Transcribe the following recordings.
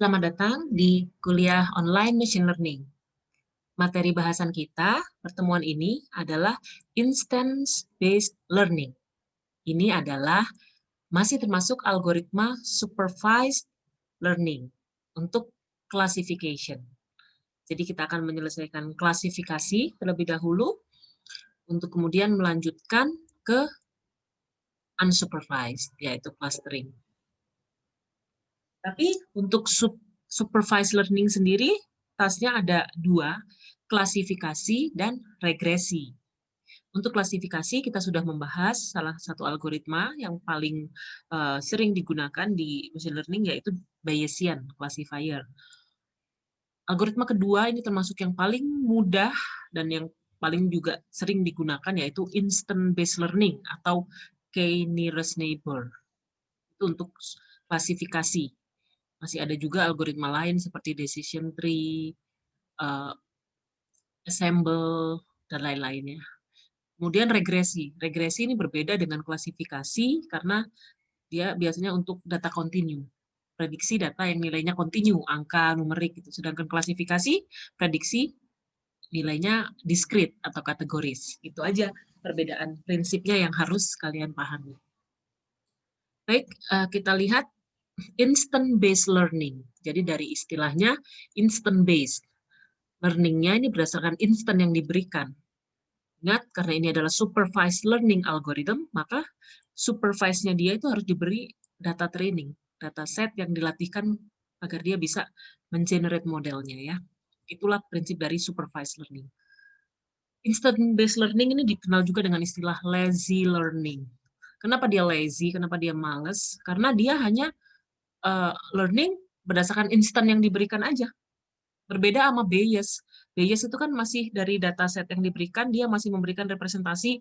Selamat datang di kuliah online Machine Learning. Materi bahasan kita, pertemuan ini adalah Instance-Based Learning. Ini adalah masih termasuk algoritma Supervised Learning untuk classification. Jadi kita akan menyelesaikan klasifikasi terlebih dahulu, untuk kemudian melanjutkan ke unsupervised, yaitu clustering. Tapi untuk supervised learning sendiri, tasnya ada dua, klasifikasi dan regresi. Untuk klasifikasi, kita sudah membahas salah satu algoritma yang paling sering digunakan di machine learning, yaitu Bayesian classifier. Algoritma kedua ini termasuk yang paling mudah dan yang paling juga sering digunakan, yaitu instant-based learning atau k-nearest neighbor. Itu untuk klasifikasi. Masih ada juga algoritma lain seperti decision tree, assemble, dan lain-lainnya. Kemudian regresi. Regresi ini berbeda dengan klasifikasi karena dia biasanya untuk data kontinu. Prediksi data yang nilainya kontinu, angka, numerik. Gitu. Sedangkan klasifikasi, prediksi nilainya diskrit atau kategoris. Itu aja perbedaan prinsipnya yang harus kalian pahami. Baik, kita lihat instant-based learning. Jadi dari istilahnya instant-based. Learning-nya ini berdasarkan instan yang diberikan. Ingat, karena ini adalah supervised learning algorithm, maka supervised-nya dia itu harus diberi data training, data set yang dilatihkan agar dia bisa mengenerate modelnya. Ya. Itulah prinsip dari supervised learning. Instant-based learning ini dikenal juga dengan istilah lazy learning. Kenapa dia lazy? Kenapa dia males? Karena dia hanya learning berdasarkan instan yang diberikan aja. Berbeda sama Bayes. Bayes itu kan masih dari dataset yang diberikan, dia masih memberikan representasi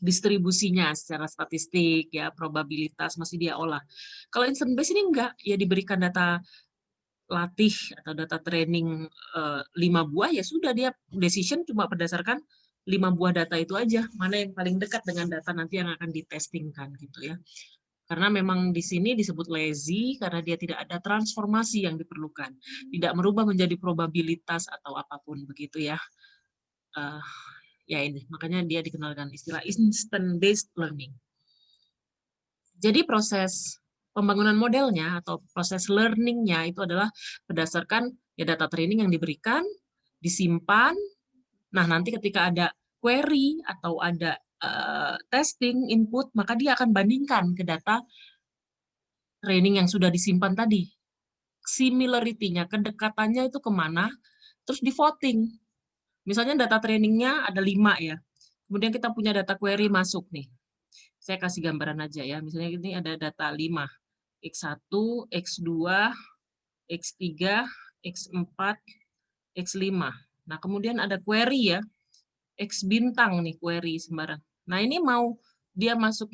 distribusinya secara statistik, ya probabilitas masih dia olah. Kalau instant based ini enggak, ya diberikan data latih atau data training 5 buah, ya sudah dia decision cuma berdasarkan 5 buah data itu aja, mana yang paling dekat dengan data nanti yang akan ditestingkan gitu ya. Karena memang di sini disebut lazy karena dia tidak ada transformasi yang diperlukan, tidak merubah menjadi probabilitas atau apapun begitu ya. Ya ini makanya dia dikenal dengan istilah instant based learning. Jadi proses pembangunan modelnya atau proses learningnya itu adalah berdasarkan ya data training yang diberikan, disimpan. Nah nanti ketika ada query atau ada testing input, maka dia akan bandingkan ke data training yang sudah disimpan tadi. Similarity-nya, kedekatannya itu kemana, terus di voting. Misalnya data trainingnya ada 5 ya, kemudian kita punya data query masuk nih. Saya kasih gambaran aja ya, misalnya ini ada data 5, X1, X2, X3, X4, X5. Nah kemudian ada query ya, X bintang nih query sembarang. Nah ini mau dia masuk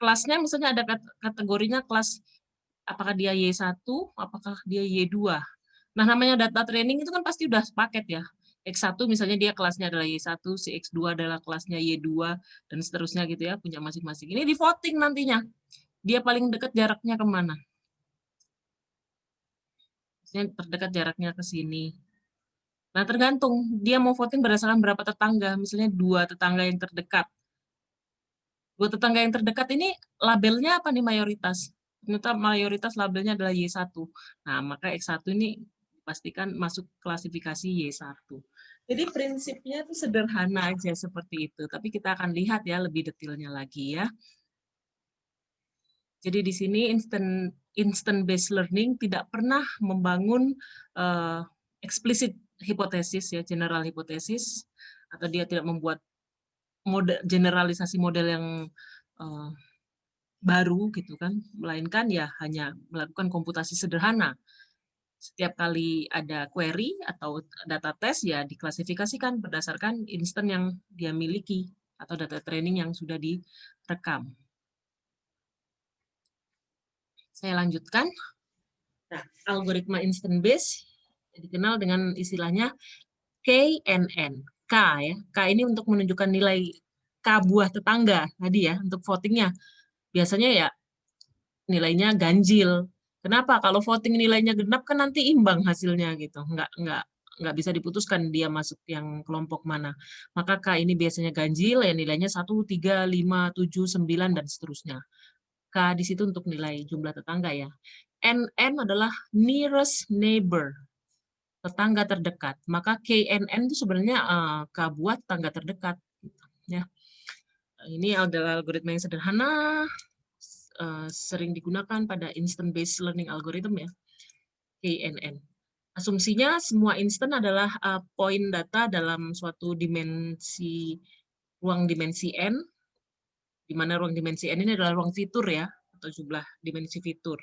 kelasnya, misalnya ada kategorinya kelas apakah dia Y1, apakah dia Y2. Nah, namanya data training itu kan pasti udah sepaket ya. X1 misalnya dia kelasnya adalah Y1, si X2 adalah kelasnya Y2, dan seterusnya gitu ya, punya masing-masing. Ini di voting nantinya. Dia paling dekat jaraknya kemana? Misalnya terdekat jaraknya ke sini. Nah, tergantung. Dia mau voting berdasarkan berapa tetangga. Misalnya 2 tetangga yang terdekat. 2 tetangga yang terdekat ini labelnya apa nih mayoritas? Ternyata mayoritas labelnya adalah Y1. Nah, maka X1 ini dipastikan masuk klasifikasi Y1. Jadi prinsipnya itu sederhana aja seperti itu, tapi kita akan lihat ya lebih detailnya lagi ya. Jadi di sini instant based learning tidak pernah membangun explicit hipotesis ya, general hipotesis, atau dia tidak membuat generalisasi model yang baru gitu kan, melainkan ya hanya melakukan komputasi sederhana. Setiap kali ada query atau data tes ya diklasifikasikan berdasarkan instan yang dia miliki atau data training yang sudah direkam. Saya lanjutkan. Nah, algoritma instant based dikenal dengan istilahnya KNN. K ya. K ini untuk menunjukkan nilai K buah tetangga tadi ya untuk votingnya. Biasanya ya nilainya ganjil. Kenapa? Kalau voting nilainya genap kan nanti imbang hasilnya gitu. Nggak bisa diputuskan dia masuk yang kelompok mana. Maka K ini biasanya ganjil, ya nilainya 1, 3, 5, 7, 9, dan seterusnya. K di situ untuk nilai jumlah tetangga ya. NN adalah nearest neighbor, tetangga terdekat. Maka KNN itu sebenarnya K buat tetangga terdekat. Gitu, ya. Ini adalah algoritma yang sederhana, sering digunakan pada instant based learning algorithm ya, KNN. Asumsinya semua instan adalah poin data dalam suatu dimensi, ruang dimensi N, di mana ruang dimensi N ini adalah ruang fitur ya, atau jumlah dimensi fitur.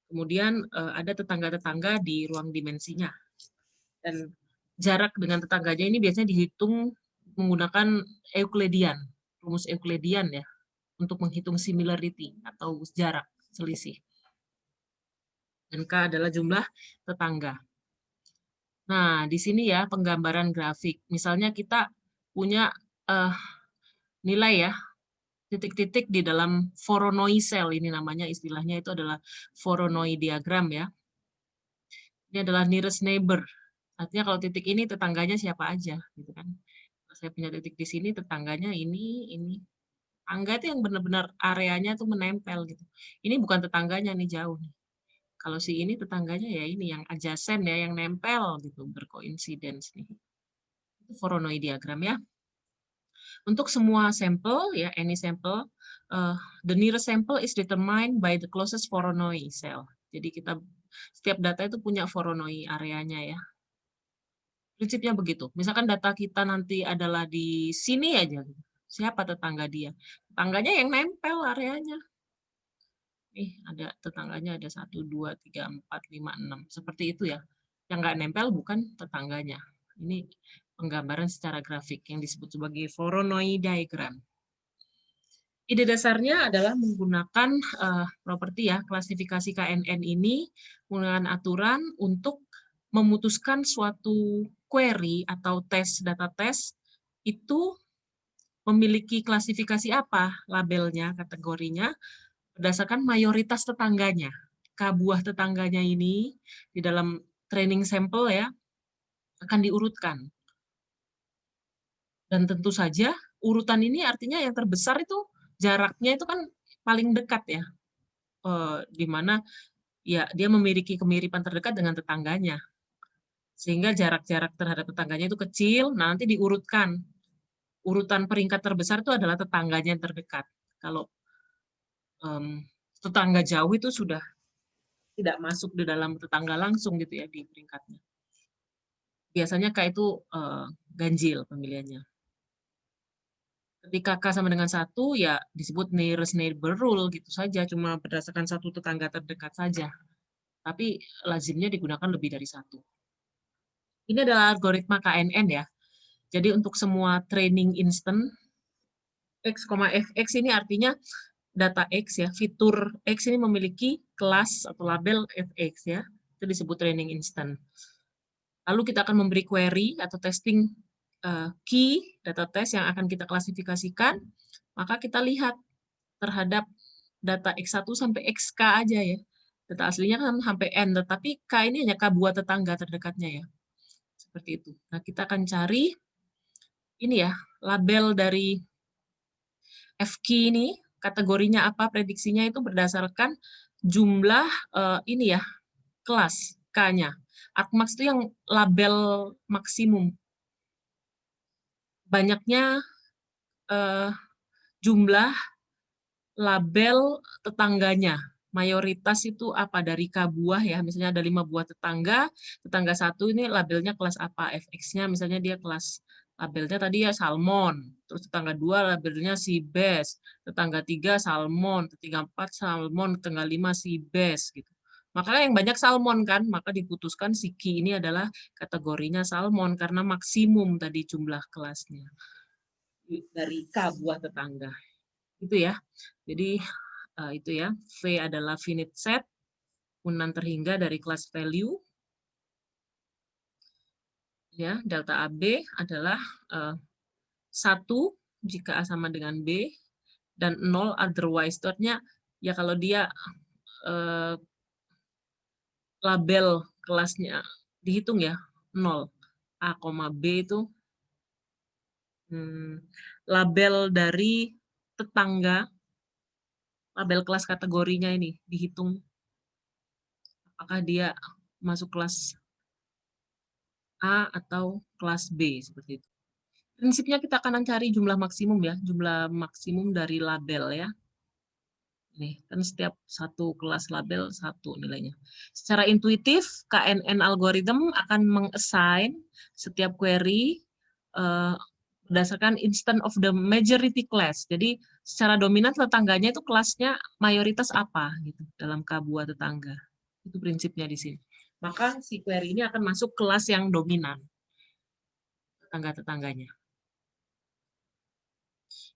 Kemudian ada tetangga-tetangga di ruang dimensinya. Dan jarak dengan tetangganya ini biasanya dihitung menggunakan Euclidean, rumus Euclidean ya, untuk menghitung similarity atau jarak, selisih. Dan K adalah jumlah tetangga. Nah, di sini ya penggambaran grafik. Misalnya kita punya nilai ya, titik-titik di dalam Voronoi cell, ini namanya istilahnya itu adalah Voronoi diagram ya. Ini adalah nearest neighbor. Artinya kalau titik ini tetangganya siapa aja, gitu kan. Kalau saya punya titik di sini, tetangganya ini. Tangga itu yang benar-benar areanya tuh menempel gitu. Ini bukan tetangganya nih, jauh nih. Kalau si ini tetangganya ya ini yang adjacent ya, yang nempel gitu, berkoinsidens nih. Itu Voronoi diagram ya. Untuk semua sampel ya, any sample, the nearest sample is determined by the closest Voronoi cell. Jadi kita setiap data itu punya Voronoi areanya ya. Prinsipnya begitu. Misalkan data kita nanti adalah di sini aja, siapa tetangga dia? Tetangganya yang nempel areanya. Ada tetangganya ada 1, 2, 3, 4, 5, 6. Seperti itu ya. Yang nggak nempel bukan tetangganya. Ini penggambaran secara grafik yang disebut sebagai Voronoi diagram. Ide dasarnya adalah menggunakan properti ya, klasifikasi KNN ini menggunakan aturan untuk memutuskan suatu query atau data tes itu memiliki klasifikasi apa, labelnya, kategorinya, berdasarkan mayoritas tetangganya. K buah tetangganya ini di dalam training sampel ya akan diurutkan. Dan tentu saja urutan ini artinya yang terbesar itu jaraknya itu kan paling dekat ya, di mana ya dia memiliki kemiripan terdekat dengan tetangganya. Sehingga jarak-jarak terhadap tetangganya itu kecil, nah nanti diurutkan. Urutan peringkat terbesar itu adalah tetangganya yang terdekat. Kalau tetangga jauh itu sudah tidak masuk di dalam tetangga langsung gitu ya di peringkatnya. Biasanya K itu ganjil pemilihannya. Ketika K sama dengan 1, ya disebut nearest neighbor rule gitu saja, cuma berdasarkan satu tetangga terdekat saja. Tapi lazimnya digunakan lebih dari 1. Ini adalah algoritma KNN ya. Jadi untuk semua training instant, X, Fx ini artinya data X ya, fitur X ini memiliki kelas atau label Fx ya. Itu disebut training instant. Lalu kita akan memberi query atau testing key data test yang akan kita klasifikasikan, maka kita lihat terhadap data X1 sampai XK aja ya. Data aslinya kan sampai N, tetapi K ini hanya K buah tetangga terdekatnya ya. Seperti itu. Nah, kita akan cari ini ya, label dari FK ini, kategorinya apa, prediksinya itu berdasarkan jumlah ini ya, kelas K-nya. Argmax itu yang label maksimum. Banyaknya jumlah label tetangganya. Mayoritas itu apa dari K buah ya, misalnya ada 5 buah tetangga, tetangga 1 ini labelnya kelas apa, Fx-nya misalnya dia kelas labelnya tadi ya salmon, terus tetangga 2 labelnya sea bass, tetangga 3 salmon, tetangga 4 salmon, tetangga 5 sea bass gitu. Makanya yang banyak salmon kan, maka diputuskan si Q ini adalah kategorinya salmon karena maksimum tadi jumlah kelasnya dari K buah tetangga. Itu ya. Jadi itu ya, V adalah finite set, urutan terhingga dari kelas value. Ya, delta AB adalah 1 jika A sama dengan B, dan 0 otherwise. Artinya, ya kalau dia label kelasnya dihitung ya, 0. A, B itu label dari tetangga, label kelas kategorinya ini dihitung apakah dia masuk kelas A atau kelas B, seperti itu. Prinsipnya kita akan cari jumlah maksimum ya, jumlah maksimum dari label ya. Nih, kan setiap satu kelas label satu nilainya. Secara intuitif, KNN algorithm akan meng-assign setiap query berdasarkan instance of the majority class. Jadi, secara dominan tetangganya itu kelasnya mayoritas apa gitu dalam K-buah tetangga. Itu prinsipnya di sini. Maka si query ini akan masuk kelas yang dominan tetangga-tetangganya.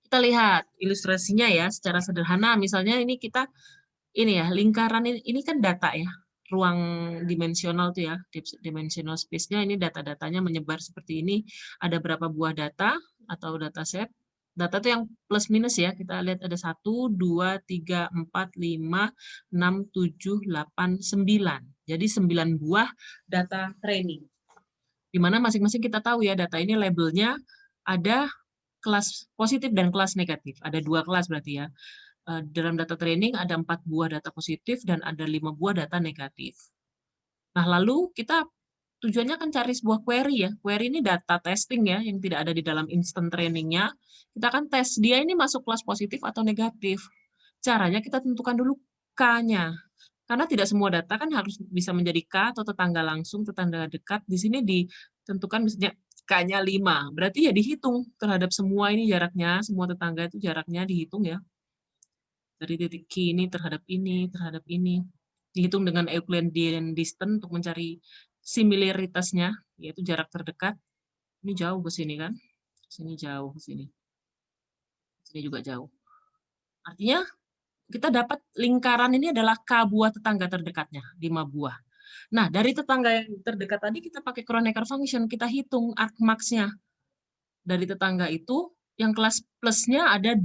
Kita lihat ilustrasinya ya secara sederhana. Misalnya ini kita ini ya lingkaran ini kan data ya, ruang dimensional tuh ya, dimensional space-nya ini data-datanya menyebar seperti ini. Ada berapa buah data atau dataset. Data itu yang plus minus ya. Kita lihat ada 1, 2, 3, 4, 5, 6, 7, 8, 9. Jadi 9 buah data training. Di mana masing-masing kita tahu ya data ini labelnya ada kelas positif dan kelas negatif. Ada 2 kelas berarti ya. Dalam data training ada 4 buah data positif dan ada 5 buah data negatif. Nah, lalu kita tujuannya kan cari sebuah query ya. Query ini data testing ya, yang tidak ada di dalam instant trainingnya. Kita akan tes dia ini masuk kelas positif atau negatif. Caranya kita tentukan dulu K-nya. Karena tidak semua data kan harus bisa menjadi K atau tetangga langsung, tetangga dekat. Di sini ditentukan misalnya K-nya 5. Berarti ya dihitung terhadap semua ini jaraknya, semua tetangga itu jaraknya dihitung ya. Dari titik Q ini terhadap ini, terhadap ini. Dihitung dengan Euclidean distance untuk mencari similaritasnya, yaitu jarak terdekat. Ini jauh ke sini kan? Sini jauh ke sini. Sini juga jauh. Artinya kita dapat lingkaran ini adalah K buah tetangga terdekatnya, 5 buah. Nah, dari tetangga yang terdekat tadi kita pakai Kronecker function, kita hitung arcmax-nya. Dari tetangga itu, yang kelas plusnya ada 2,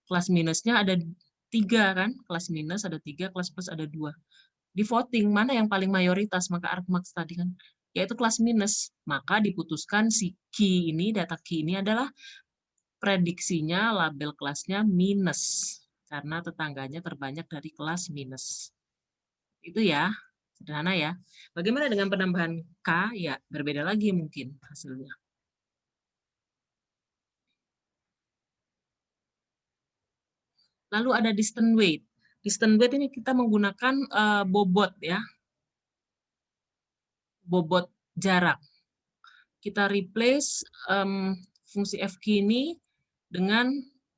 kelas minusnya ada 3 kan? Kelas minus ada 3, kelas plus ada 2. Di voting, mana yang paling mayoritas, maka arcmax tadi kan, yaitu kelas minus. Maka diputuskan si Q ini, data Q ini adalah prediksinya label kelasnya minus. Karena tetangganya terbanyak dari kelas minus. Itu ya, sederhana ya. Bagaimana dengan penambahan K? Ya, berbeda lagi mungkin hasilnya. Lalu ada distance weight. Distance weight ini kita menggunakan bobot ya. Bobot jarak. Kita replace fungsi FQ ini dengan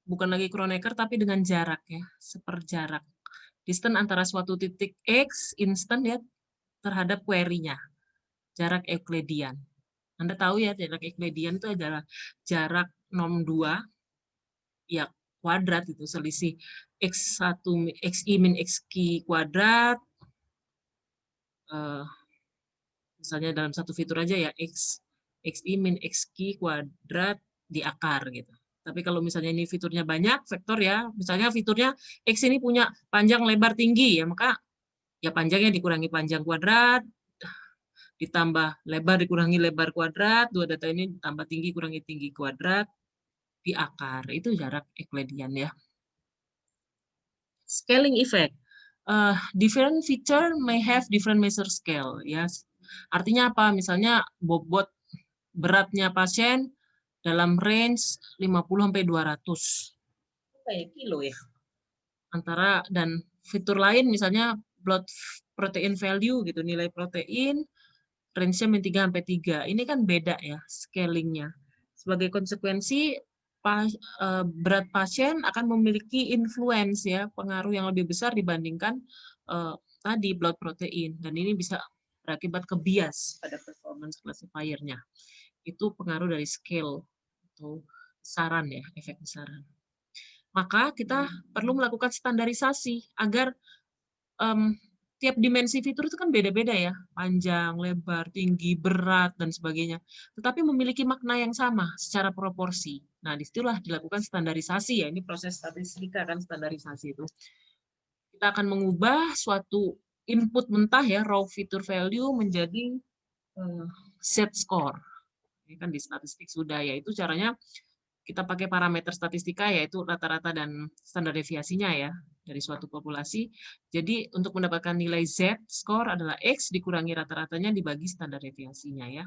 bukan lagi Kronecker tapi dengan jarak ya, seperjarak. Distance antara suatu titik X instant ya terhadap query-nya. Jarak Euclidean. Anda tahu ya jarak Euclidean itu adalah jarak norm 2 ya kuadrat itu selisih X1 XI min XQ kuadrat misalnya dalam satu fitur aja ya XI min XQ kuadrat di akar gitu. Tapi kalau misalnya ini fiturnya banyak, vektor ya, misalnya fiturnya X ini punya panjang lebar tinggi, ya maka ya panjangnya dikurangi panjang kuadrat, ditambah lebar dikurangi lebar kuadrat, dua data ini ditambah tinggi kurangi tinggi kuadrat, di akar. Itu jarak Euclidean ya. Scaling effect. Different feature may have different measure scale. Ya. Artinya apa? Misalnya bobot beratnya pasien dalam range 50-200. Kayak kilo ya. Antara dan fitur lain misalnya blood protein value gitu, nilai protein range-nya min 3 sampai 3. Ini kan beda ya scalingnya. Sebagai konsekuensi berat pasien akan memiliki influence ya, pengaruh yang lebih besar dibandingkan tadi blood protein, dan ini bisa berakibat ke bias pada performance classifier-nya. Itu pengaruh dari scale atau besaran ya, efek besaran. Maka kita perlu melakukan standarisasi agar tiap dimensi fitur itu kan beda-beda ya, panjang, lebar, tinggi, berat, dan sebagainya. Tetapi memiliki makna yang sama secara proporsi. Nah, disitulah dilakukan standarisasi ya, ini proses statistika kan standarisasi itu. Kita akan mengubah suatu input mentah ya, raw feature value menjadi z-score. Ini kan di statistik sudah, yaitu caranya kita pakai parameter statistika, yaitu rata-rata dan standar deviasinya ya, dari suatu populasi. Jadi untuk mendapatkan nilai z-score adalah X dikurangi rata-ratanya dibagi standar deviasinya ya.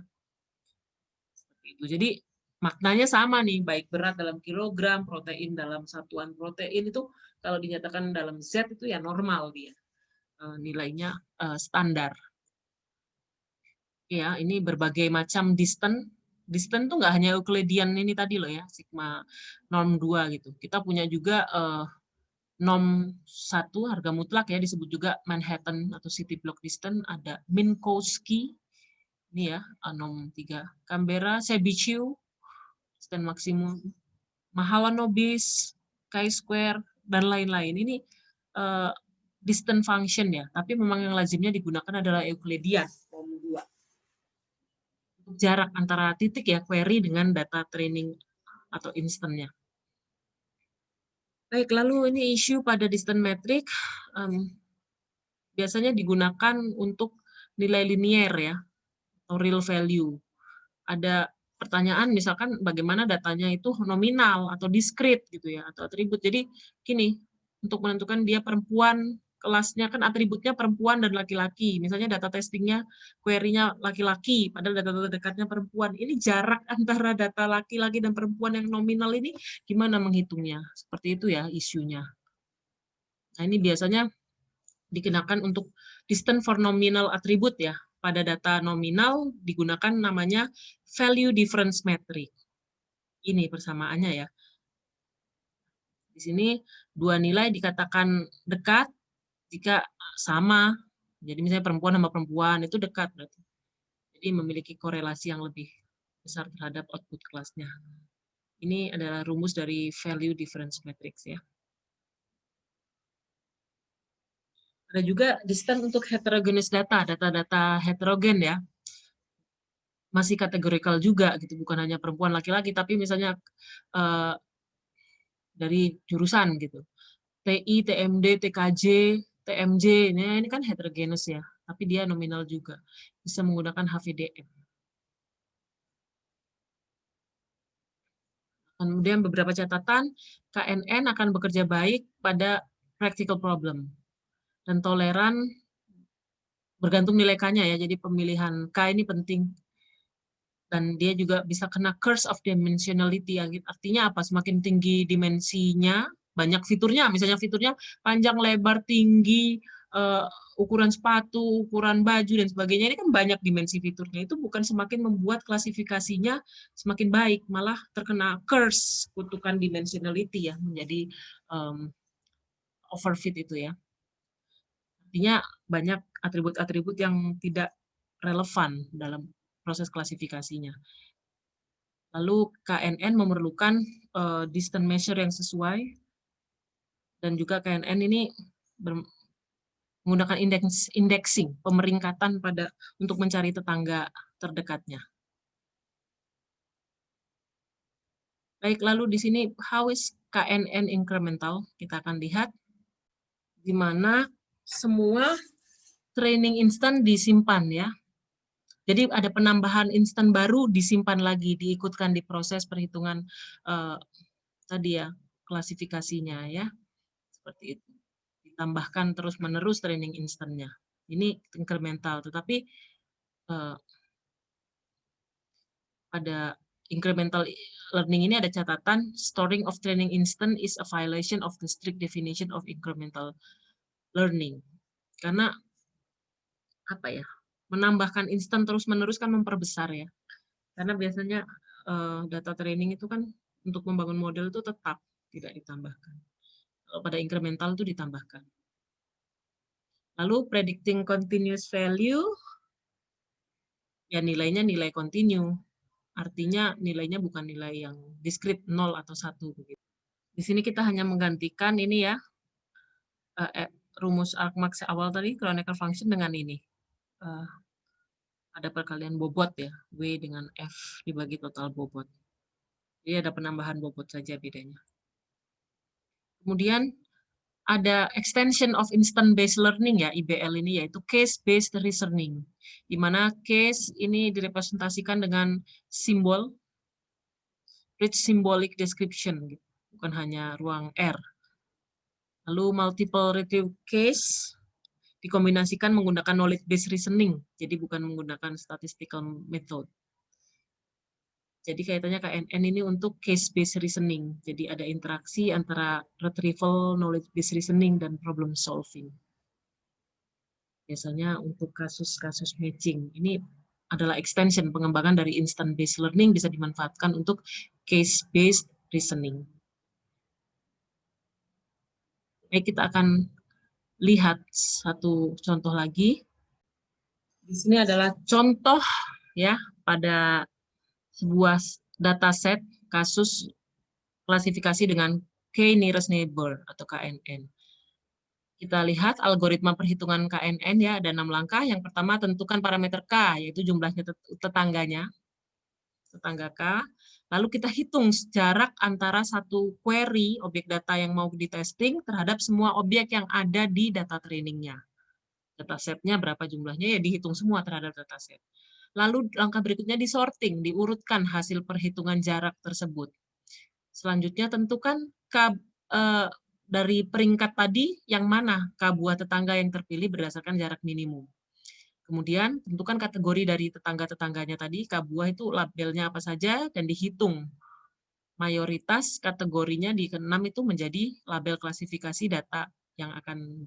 Seperti itu. Jadi maknanya sama nih, baik berat dalam kilogram, protein dalam satuan protein itu kalau dinyatakan dalam Z itu ya normal dia. Nilainya standar. Ya, ini berbagai macam distance. Distance tuh nggak hanya Euclidean ini tadi loh ya, sigma norm 2 gitu. Kita punya juga norm 1 harga mutlak ya, disebut juga Manhattan atau City Block Distance, ada Minkowski, ini ya, norm 3. Canberra, Chebyshев, distance maksimum, Mahalanobis, chi-square, dan lain-lain. Ini distance function ya, tapi memang yang lazimnya digunakan adalah Euclidean, norm 2. Jarak antara titik ya, query dengan data training atau instannya. Baik, lalu ini isu pada distance metric, biasanya digunakan untuk nilai linier ya, atau real value. Ada pertanyaan misalkan bagaimana datanya itu nominal atau diskrit gitu ya, atau atribut. Jadi gini, untuk menentukan dia perempuan, kelasnya kan atributnya perempuan dan laki-laki. Misalnya data testingnya, query-nya laki-laki, padahal data dekatnya perempuan. Ini jarak antara data laki-laki dan perempuan yang nominal ini gimana menghitungnya? Seperti itu ya isunya. Nah ini biasanya dikenakan untuk distance for nominal attribute ya. Pada data nominal digunakan namanya value difference metric. Ini persamaannya ya. Di sini dua nilai dikatakan dekat jika sama. Jadi misalnya perempuan sama perempuan itu dekat berarti. Jadi memiliki korelasi yang lebih besar terhadap output kelasnya. Ini adalah rumus dari value difference matrix ya. Ada juga distance untuk heterogeneous data, data-data heterogen ya. Masih kategorikal juga gitu, bukan hanya perempuan laki-laki, tapi misalnya dari jurusan gitu. TI, TMD, TKJ, TMJ, ini kan heterogeneous ya, tapi dia nominal juga. Bisa menggunakan HVDM. Kemudian beberapa catatan, KNN akan bekerja baik pada practical problem. Dan toleran bergantung nilai K-nya ya, jadi pemilihan K ini penting. Dan dia juga bisa kena curse of dimensionality, artinya apa? Semakin tinggi dimensinya, banyak fiturnya, misalnya fiturnya panjang, lebar, tinggi, ukuran sepatu, ukuran baju, dan sebagainya, ini kan banyak dimensi fiturnya, itu bukan semakin membuat klasifikasinya semakin baik, malah terkena curse, kutukan dimensionality ya, menjadi overfit itu ya. Artinya banyak atribut-atribut yang tidak relevan dalam proses klasifikasinya. Lalu KNN memerlukan distance measure yang sesuai, dan juga KNN ini menggunakan indexing, pemeringkatan untuk mencari tetangga terdekatnya. Baik, lalu di sini how is KNN incremental? Kita akan lihat di mana semua training instant disimpan ya. Jadi ada penambahan instan baru disimpan lagi, diikutkan di proses perhitungan tadi ya, klasifikasinya ya. Seperti itu. Ditambahkan terus-menerus training instannya. Ini incremental, tetapi pada incremental learning ini ada catatan, storing of training instant is a violation of the strict definition of incremental learning. Karena apa ya? Menambahkan instan terus-menerus kan memperbesar ya. Karena biasanya data training itu kan untuk membangun model itu tetap tidak ditambahkan. Kalau pada incremental itu ditambahkan. Lalu predicting continuous value, ya nilainya nilai continue. Artinya nilainya bukan nilai yang diskrit 0 atau 1. Begitu. Di sini kita hanya menggantikan ini ya, rumus argmax awal tadi, Kronecker function dengan ini. Ada perkalian bobot ya, W dengan F dibagi total bobot. Jadi ada penambahan bobot saja bedanya. Kemudian ada extension of instant based learning ya, IBL ini, yaitu case based reasoning, di mana case ini direpresentasikan dengan simbol, rich symbolic description, gitu. Bukan hanya ruang R. Lalu multiple review case dikombinasikan menggunakan knowledge based reasoning, jadi bukan menggunakan statistical method. Jadi kaitannya KNN ini untuk case based reasoning. Jadi ada interaksi antara retrieval, knowledge based reasoning, dan problem solving. Biasanya untuk kasus-kasus matching. Ini adalah extension pengembangan dari instant based learning, bisa dimanfaatkan untuk case based reasoning. Baik, kita akan lihat satu contoh lagi. Di sini adalah contoh ya pada sebuah dataset kasus klasifikasi dengan K nearest neighbor atau KNN. Kita lihat algoritma perhitungan KNN ya, ada 6 langkah. Yang pertama, tentukan parameter K, yaitu jumlahnya tetangga K. Lalu kita hitung jarak antara satu query objek data yang mau di-testing terhadap semua objek yang ada di data trainingnya. Datasetnya berapa jumlahnya, ya dihitung semua terhadap dataset. Lalu langkah berikutnya disorting, diurutkan hasil perhitungan jarak tersebut. Selanjutnya tentukan dari peringkat tadi yang mana K buah tetangga yang terpilih berdasarkan jarak minimum. Kemudian tentukan kategori dari tetangga-tetangganya tadi, K buah itu labelnya apa saja, dan dihitung. Mayoritas kategorinya di ke-6 itu menjadi label klasifikasi data yang akan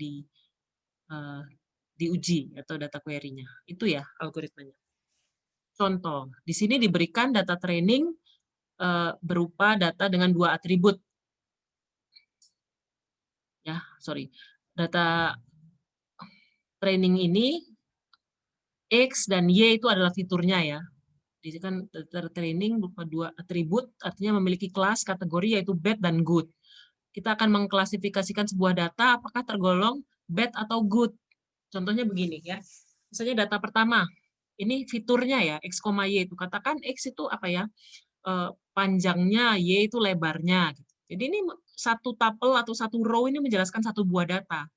diuji atau data query-nya. Itu ya algoritmanya. Contoh, di sini diberikan data training berupa data dengan 2 atribut. Ya, sorry. Data training ini X dan Y itu adalah fiturnya ya. Jadi kan data training berupa 2 atribut, artinya memiliki kelas kategori yaitu bad dan good. Kita akan mengklasifikasikan sebuah data apakah tergolong bad atau good. Contohnya begini ya. Misalnya data pertama, ini fiturnya ya, X, Y itu. Katakan X itu apa ya? Panjangnya, Y itu lebarnya. Jadi ini satu tuple atau satu row ini menjelaskan satu buah data.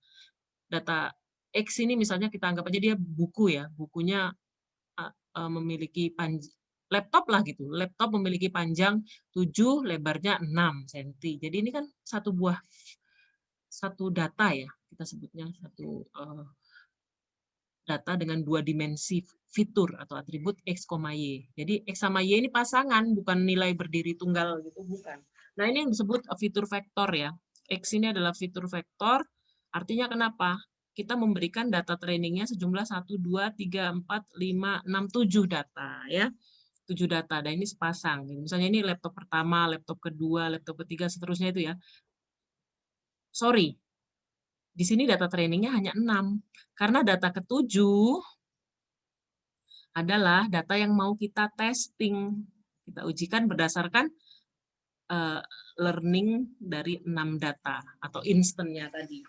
Data X ini misalnya kita anggap aja dia buku ya, bukunya memiliki laptop lah gitu. Laptop memiliki panjang 7, lebarnya 6 cm. Jadi ini kan satu data ya, kita sebutnya satu data dengan 2 dimensi fitur atau atribut X, Y. Jadi X sama Y ini pasangan, bukan nilai berdiri tunggal gitu, bukan. Nah ini yang disebut fitur vektor ya. X ini adalah fitur vektor, artinya kenapa? Kita memberikan data trainingnya sejumlah 1, 2, 3, 4, 5, 6, 7 data ya. 7 data, dan ini sepasang. Misalnya ini laptop pertama, laptop kedua, laptop ketiga, seterusnya itu ya. Sorry, di sini data trainingnya hanya 6. Karena data ketujuh adalah data yang mau kita testing. Kita ujikan berdasarkan learning dari 6 data atau instannya tadi.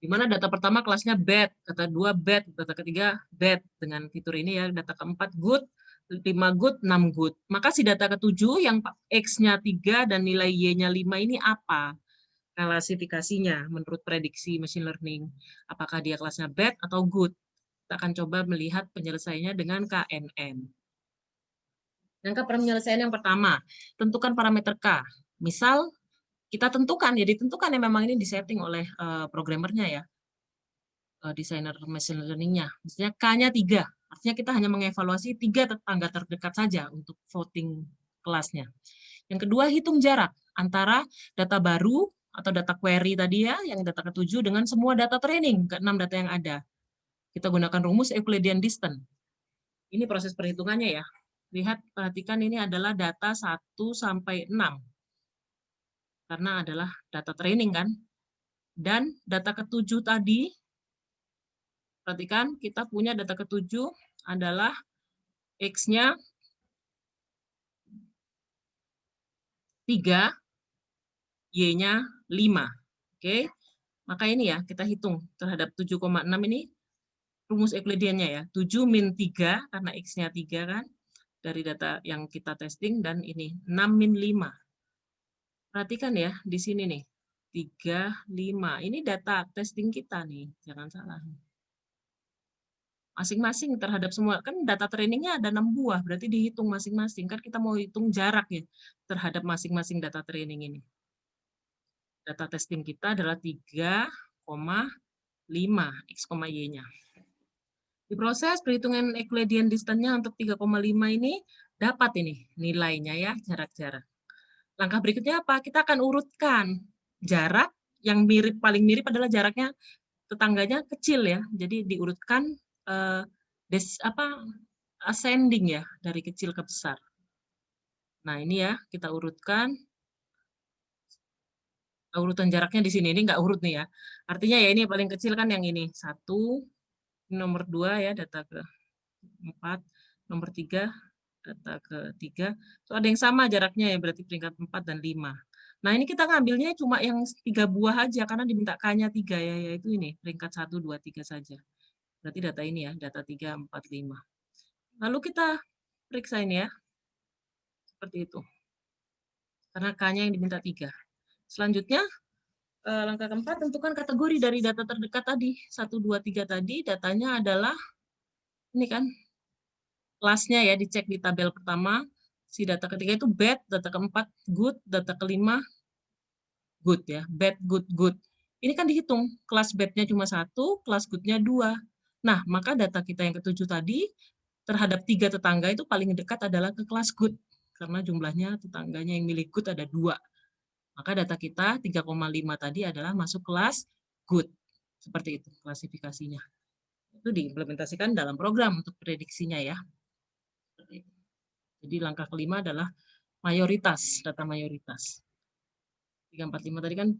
Di mana data pertama kelasnya bad, data 2 bad, data ketiga bad. Dengan fitur ini ya, data keempat good, 5 good, 6 good. Maka si data ketujuh yang X-nya 3 dan nilai Y-nya 5 ini apa? Klasifikasinya menurut prediksi machine learning. Apakah dia kelasnya bad atau good? Kita akan coba melihat penyelesaiannya dengan KNN. Langkah penyelesaian yang pertama, tentukan parameter K. Misal, kita tentukan, ya ditentukan yang memang ini disetting oleh programmernya ya, desainer machine learning-nya. Misalnya K-nya 3, artinya kita hanya mengevaluasi 3 tetangga terdekat saja untuk voting kelasnya. Yang kedua, hitung jarak antara data baru atau data query tadi ya, yang data ke-7 dengan semua data training, ke-6 data yang ada. Kita gunakan rumus Euclidean distance. Ini proses perhitungannya ya. Lihat, perhatikan ini adalah data 1 sampai 6. Karena adalah data training kan. Dan data ke-7 tadi, perhatikan kita punya data ke-7 adalah X-nya 3, Y-nya 5. Oke. Maka ini ya, kita hitung terhadap 7,6 ini rumus Euclidean-nya ya. 7 min 3 karena X-nya 3 kan dari data yang kita testing, dan ini 6 min 5. Perhatikan ya, di sini nih. 3, 5. Ini data testing kita nih, jangan salah. Masing-masing terhadap semua, kan data trainingnya ada 6 buah, berarti dihitung masing-masing. Kan kita mau hitung jarak ya, terhadap masing-masing data training ini. Data testing kita adalah 3,5 X, Y-nya. Di proses perhitungan Euclidean distance-nya untuk 3,5 ini, dapat ini nilainya ya, jarak-jarak. Langkah berikutnya apa? Kita akan urutkan jarak yang mirip, paling mirip adalah jaraknya tetangganya kecil ya. Jadi diurutkan ascending ya, dari kecil ke besar. Nah, ini ya, kita urutkan. Urutan jaraknya di sini, ini nggak urut nih ya. Artinya ya ini paling kecil kan yang ini. 1, nomor 2 ya, data ke 4, nomor 3, data ke-3. So, ada yang sama jaraknya ya, berarti peringkat 4 dan 5. Nah, ini kita ngambilnya cuma yang 3 buah aja, karena diminta K-nya 3 ya, yaitu ini, peringkat 1, 2, 3 saja. Berarti data ini ya, data 3, 4, 5. Lalu kita periksa ini ya, seperti itu. Karena K-nya yang diminta 3. Selanjutnya, langkah keempat, tentukan kategori dari data terdekat tadi. 1, 2, 3 tadi, datanya adalah, ini kan, kelasnya ya, dicek di tabel pertama. Si data ketiga itu bad, data keempat good, data kelima good ya, bad, good, good. Ini kan dihitung, kelas bad-nya cuma 1, kelas good-nya 2. Nah, maka data kita yang ketujuh tadi, terhadap 3 tetangga itu paling dekat adalah ke kelas good. Karena jumlahnya tetangganya yang milik good ada 2. Maka data kita 3,5 tadi adalah masuk kelas good. Seperti itu klasifikasinya. Itu diimplementasikan dalam program untuk prediksinya ya. Jadi langkah kelima adalah mayoritas, data mayoritas. 3, 4, 5 tadi kan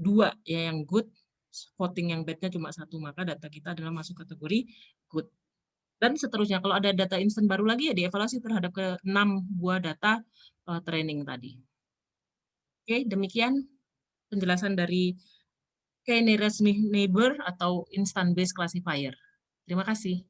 2 ya yang good, voting yang bad-nya cuma 1, maka data kita adalah masuk kategori good. Dan seterusnya, kalau ada data instan baru lagi ya dievaluasi terhadap ke-6 buah data training tadi. Oke, demikian penjelasan dari K-nearest neighbor atau instant based classifier. Terima kasih.